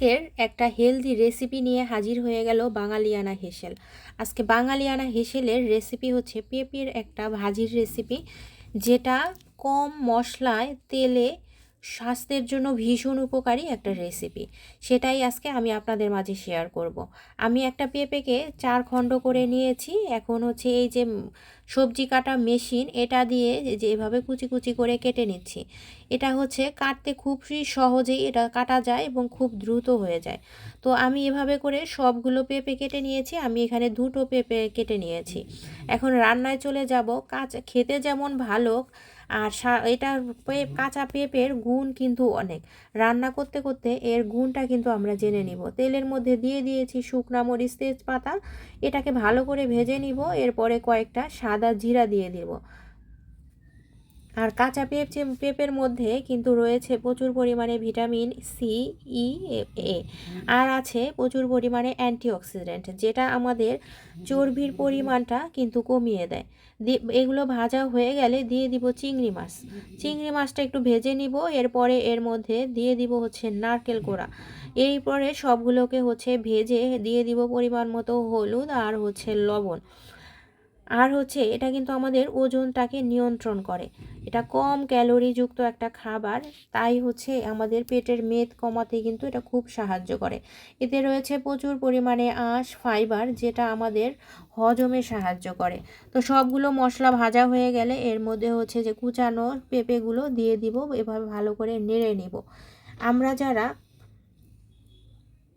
আজকের একটা healthy recipe নিয়ে হাজির হয়ে গেল বাঙালিয়ানা হেসেল। আজকে বাঙালিয়ানা হেসেলের রেসিপি হচ্ছে পেঁপের একটা ভাজির রেসিপি, যেটা কম মশলায় তেলে স্বাস্থ্যের জন্য ভীষণ উপকারী একটা রেসিপি। সেটাই আজকে আমি আপনাদের মাঝে শেয়ার করব। আমি একটা পেঁপেকে 4 খণ্ড করে নিয়েছি। এখন হচ্ছে এই যে সবজি কাটা মেশিন, এটা দিয়ে যেভাবে কুচি কুচি করে কেটে নিচ্ছি। এটা হচ্ছে কাটতে খুবই সহজেই এটা কাটা যায় এবং খুব দ্রুত হয়ে যায়। তো আমি এভাবে করে সবগুলো পেঁপে কেটে নিয়েছি। আমি এখানে 2টো পেঁপে কেটে নিয়েছি। এখন রান্নায় চলে যাব। কাঁচা খেতে যেমন ভালো, আর এটা কাঁচা পেঁপের গুণ কিন্তু অনেক। রান্না করতে করতে এর গুণটা কিন্তু আমরা জেনে নিব। তেলের মধ্যে দিয়ে দিয়েছি শুকনা মরিচ, তেজপাতা। এটাকে ভালো করে ভেজে নিব। এরপরে কয়েকটা সাদা জিরা দিয়ে দেব। আর কাঁচা পেঁপের মধ্যে কিন্তু রয়েছে প্রচুর পরিমাণে ভিটামিন সি, ই, এ, আর আছে প্রচুর পরিমাণে অ্যান্টিঅক্সিডেন্ট, যেটা আমাদের চর্বির পরিমাণটা কিন্তু কমিয়ে দেয়। এগুলো ভাজা হয়ে গেলে দিয়ে দিব চিংড়ি মাছ। চিংড়ি মাছটা একটু ভেজে নিব। এরপরে এর মধ্যে দিয়ে দিব হচ্ছে নারকেল কোড়া। এরপরে সবগুলোকে হচ্ছে ভেজে দিয়ে দিব পরিমাণ মতো হলুদ আর হচ্ছে লবণ। আর হচ্ছে এটা কিন্তু আমাদের ওজনটাকে নিয়ন্ত্রণ করে। এটা কম ক্যালোরিযুক্ত একটা খাবার, তাই হচ্ছে আমাদের পেটের মেদ কমাতে কিন্তু এটা খুব সাহায্য করে। এতে রয়েছে প্রচুর পরিমাণে আঁশ, ফাইবার, যেটা আমাদের হজমে সাহায্য করে। তো সবগুলো মশলা ভাজা হয়ে গেলে এর মধ্যে হচ্ছে যে কুচানো পেঁপেগুলো দিয়ে দিব। এভাবে ভালো করে নেড়ে নিব। আমরা যারা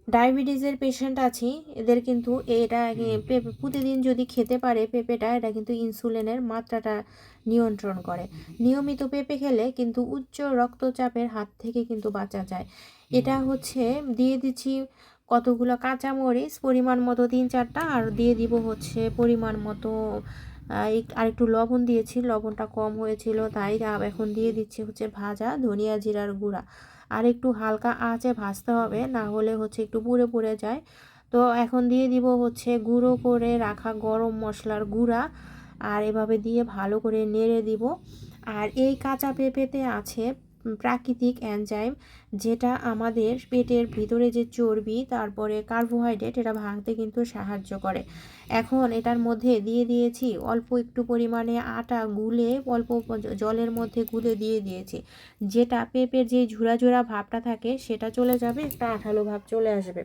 ডায়াবেটিসের পেশেন্ট আছি, এদের কিন্তু এটা প্রতিদিন যদি খেতে পারে পেঁপেটা, এটা কিন্তু ইনসুলিনের মাত্রাটা নিয়ন্ত্রণ করে। নিয়মিত পেঁপে খেলে কিন্তু উচ্চ রক্তচাপের হাত থেকে কিন্তু বাঁচা যায়। এটা হচ্ছে দিয়ে দিচ্ছি কতগুলো কাঁচামরিচ, পরিমাণ মতো 3-4টা, আর দিয়ে দিব হচ্ছে পরিমাণ মতো আর একটু লবণ দিয়েছি, লবণটা কম হয়েছিল তাই। এখন দিয়ে দিচ্ছি হচ্ছে ভাজা ধনিয়া জিরার গুঁড়া। আর একটু হালকা আঁচে ভাজতে হবে, না হলে হচ্ছে একটু পুড়ে পুড়ে যায়। তো এখন দিয়ে দিব হচ্ছে গুঁড়ো করে রাখা গরম মশলার গুঁড়া, আর এভাবে দিয়ে ভালো করে নেড়ে দিব। আর এই কাঁচা পেঁপেতে আছে প্রাকৃতিক এনজাইম, যেটা আমাদের পেটের ভিতরে যে চর্বি, তারপরে কার্বোহাইড্রেট, এটা ভাঙতে কিন্তু সাহায্য করে। এখন এটার মধ্যে দিয়ে দিয়েছি অল্প একটু পরিমাণে আটা গুলে, অল্প জলের মধ্যে গুলে দিয়ে দিয়েছি, যেটা পেঁপের যে ঝুরা ঝুরা ভাবটা থাকে সেটা চলে যাবে, একটা আঠালো ভাব চলে আসবে।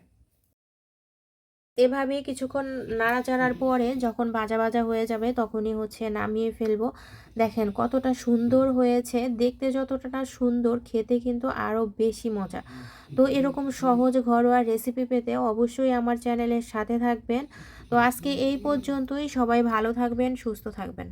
এভাবে কিছুক্ষণ নাড়াচাড়ার পরে যখন ভাজা ভাজা হয়ে যাবে, তখনই হচ্ছে নামিয়ে ফেলবো। দেখেন কতটা সুন্দর হয়েছে, দেখতে যতটা সুন্দর, খেতে কিন্তু আরও বেশি মজা। তো এরকম সহজ ঘরোয়া রেসিপি পেতে অবশ্যই আমার চ্যানেলের সাথে থাকবেন। তো আজকে এই পর্যন্তই। সবাই ভালো থাকবেন, সুস্থ থাকবেন।